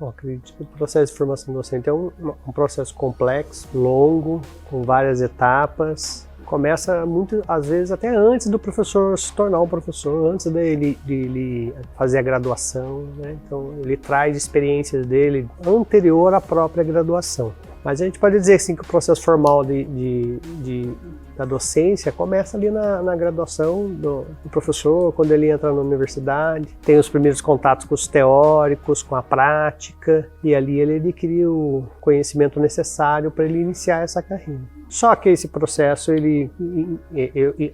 Bom, acredito que o processo de formação docente é um processo complexo, longo, com várias etapas. Começa muito, às vezes, até antes do professor se tornar um professor, antes de fazer a graduação, né? Então, ele traz experiências dele anterior à própria graduação. Mas a gente pode dizer assim, que o processo formal da docência começa ali na graduação do professor, quando ele entra na universidade, tem os primeiros contatos com os teóricos, com a prática, e ali ele adquire o conhecimento necessário para ele iniciar essa carreira. Só que esse processo,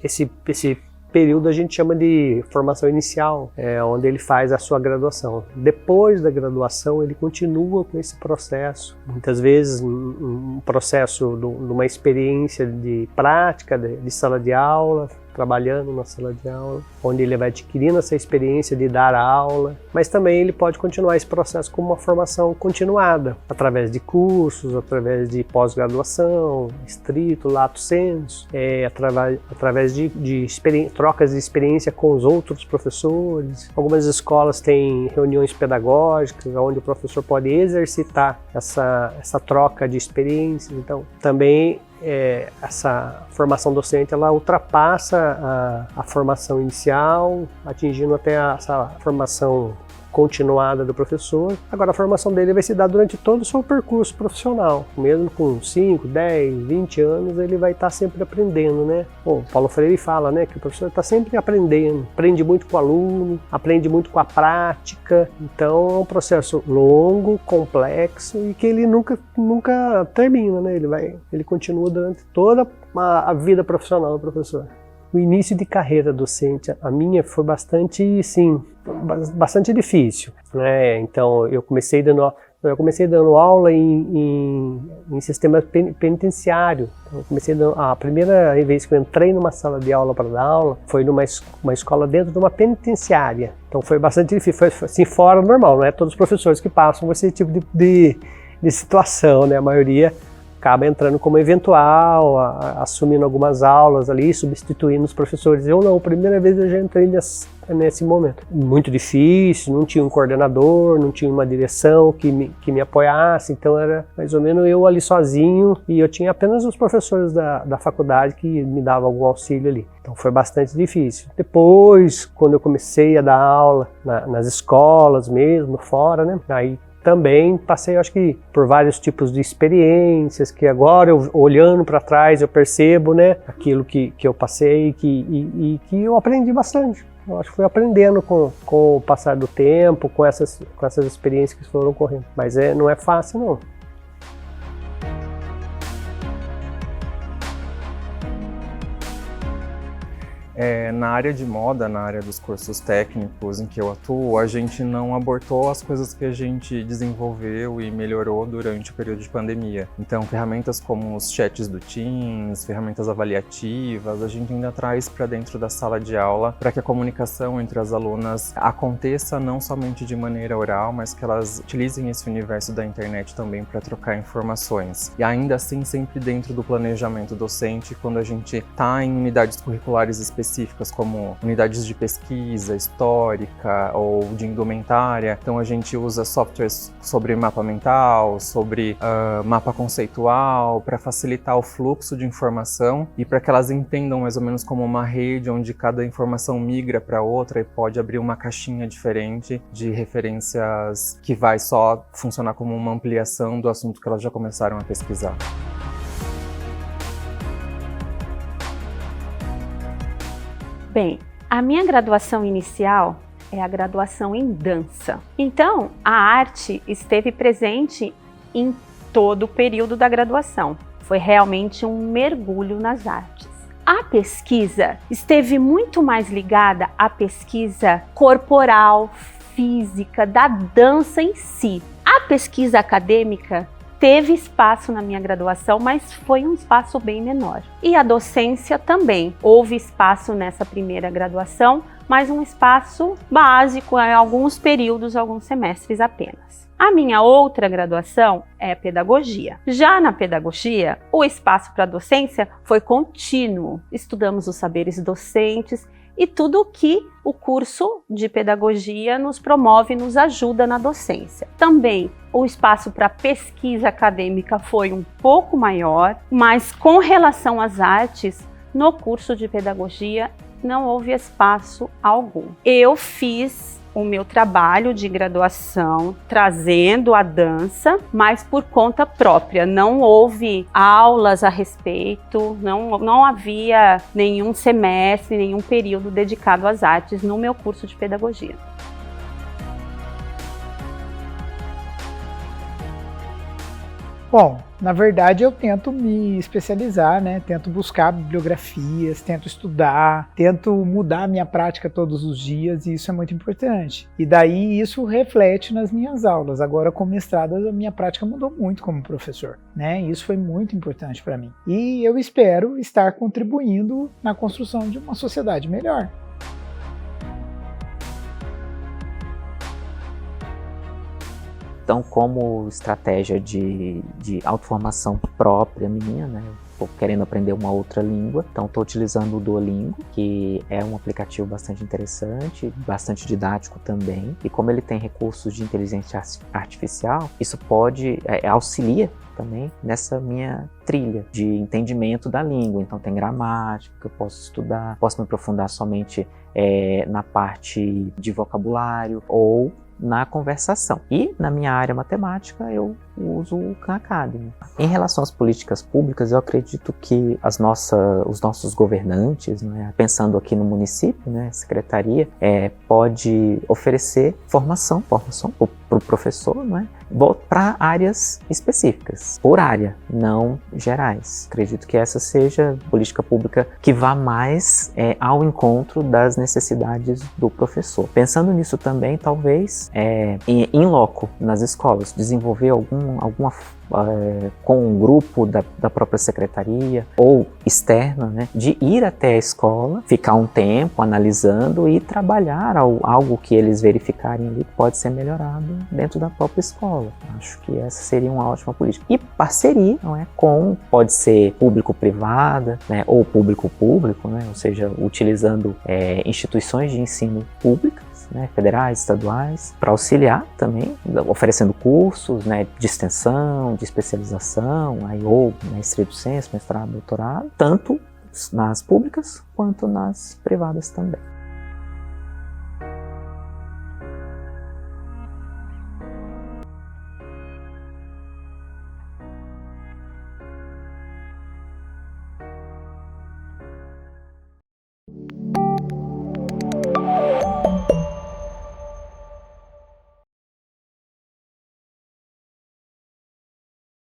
esse período a gente chama de formação inicial, onde ele faz a sua graduação. Depois da graduação, ele continua com esse processo. Muitas vezes, um processo de uma experiência de prática, de sala de aula, trabalhando na sala de aula, onde ele vai adquirindo essa experiência de dar aula, mas também ele pode continuar esse processo com uma formação continuada, através de cursos, através de pós-graduação, estrito, lato sensu, através de trocas de experiência com os outros professores. Algumas escolas têm reuniões pedagógicas, onde o professor pode exercitar essa troca de experiências. Então, também essa formação docente, ela ultrapassa a formação inicial, atingindo até essa formação continuada do professor. Agora, a formação dele vai se dar durante todo o seu percurso profissional. Mesmo com 5, 10, 20 anos, ele vai estar sempre aprendendo, né? Bom, o Paulo Freire fala, né, que o professor está sempre aprendendo. Aprende muito com o aluno, aprende muito com a prática. Então, é um processo longo, complexo e que ele nunca termina, né? Ele continua durante toda a vida profissional do professor. O início de carreira docente, a minha foi bastante difícil, né? Então, eu comecei dando aula em sistema penitenciário. Então, a primeira vez que eu entrei numa sala de aula para dar aula foi numa escola dentro de uma penitenciária. Então, foi bastante difícil, foi assim, fora do normal, não é todos os professores que passam por esse tipo de situação, né? A maioria acaba entrando como eventual, assumindo algumas aulas ali, substituindo os professores. Eu não, a primeira vez eu já entrei nesse momento. Muito difícil, não tinha um coordenador, não tinha uma direção que me apoiasse, então era mais ou menos eu ali sozinho e eu tinha apenas os professores da faculdade que me davam algum auxílio ali. Então foi bastante difícil. Depois, quando eu comecei a dar aula nas escolas mesmo, fora, né, aí também passei, acho que, por vários tipos de experiências, que agora, olhando para trás, eu percebo, né, aquilo que eu passei e que eu aprendi bastante. Eu acho que fui aprendendo com o passar do tempo, com essas experiências que foram ocorrendo. Mas não é fácil, não. Na área de moda, na área dos cursos técnicos em que eu atuo, a gente não abortou as coisas que a gente desenvolveu e melhorou durante o período de pandemia. Então, ferramentas como os chats do Teams, ferramentas avaliativas, a gente ainda traz para dentro da sala de aula para que a comunicação entre as alunas aconteça não somente de maneira oral, mas que elas utilizem esse universo da internet também para trocar informações. E ainda assim, sempre dentro do planejamento docente, quando a gente está em unidades curriculares específicas, como unidades de pesquisa histórica ou de indumentária. Então a gente usa softwares sobre mapa mental, sobre mapa conceitual, para facilitar o fluxo de informação e para que elas entendam mais ou menos como uma rede onde cada informação migra para outra e pode abrir uma caixinha diferente de referências que vai só funcionar como uma ampliação do assunto que elas já começaram a pesquisar. Bem, a minha graduação inicial é a graduação em dança. Então, a arte esteve presente em todo o período da graduação. Foi realmente um mergulho nas artes. A pesquisa esteve muito mais ligada à pesquisa corporal, física, da dança em si. A pesquisa acadêmica teve espaço na minha graduação, mas foi um espaço bem menor. E a docência também. Houve espaço nessa primeira graduação, mas um espaço básico, em alguns períodos, alguns semestres apenas. A minha outra graduação é pedagogia. Já na pedagogia, o espaço para a docência foi contínuo. Estudamos os saberes docentes e tudo que o curso de pedagogia nos promove, nos ajuda na docência. Também o espaço para pesquisa acadêmica foi um pouco maior, mas com relação às artes, no curso de pedagogia não houve espaço algum. Eu fiz o meu trabalho de graduação trazendo a dança, mas por conta própria. Não houve aulas a respeito, não havia nenhum semestre, nenhum período dedicado às artes no meu curso de pedagogia. Bom, na verdade eu tento me especializar, né? Tento buscar bibliografias, tento estudar, tento mudar a minha prática todos os dias e isso é muito importante. E daí isso reflete nas minhas aulas. Agora com mestrado a minha prática mudou muito como professor, né? Isso foi muito importante para mim. E eu espero estar contribuindo na construção de uma sociedade melhor. Então, como estratégia de autoformação própria minha, né? Estou querendo aprender uma outra língua, então estou utilizando o Duolingo, que é um aplicativo bastante interessante, bastante didático também, e como ele tem recursos de inteligência artificial, isso auxilia também nessa minha trilha de entendimento da língua. Então tem gramática que eu posso estudar, posso me aprofundar somente na parte de vocabulário ou na conversação. E na minha área matemática eu uso o Khan Academy. Em relação às políticas públicas, eu acredito que os nossos governantes, né, pensando aqui no município, né, a secretaria, pode oferecer formação para o professor, né, para áreas específicas, por área, não gerais. Acredito que essa seja a política pública que vá mais ao encontro das necessidades do professor. Pensando nisso também, talvez, in loco, nas escolas, desenvolver com um grupo da própria secretaria ou externa, né, de ir até a escola, ficar um tempo analisando e trabalhar algo que eles verificarem ali que pode ser melhorado dentro da própria escola. Acho que essa seria uma ótima política. E parceria, não é, pode ser público-privada, né, ou público-público, né, ou seja, utilizando instituições de ensino públicas, né, federais, estaduais, para auxiliar também, oferecendo cursos, né, de extensão, de especialização, ou maestria do senso, mestrado, doutorado, tanto nas públicas quanto nas privadas também.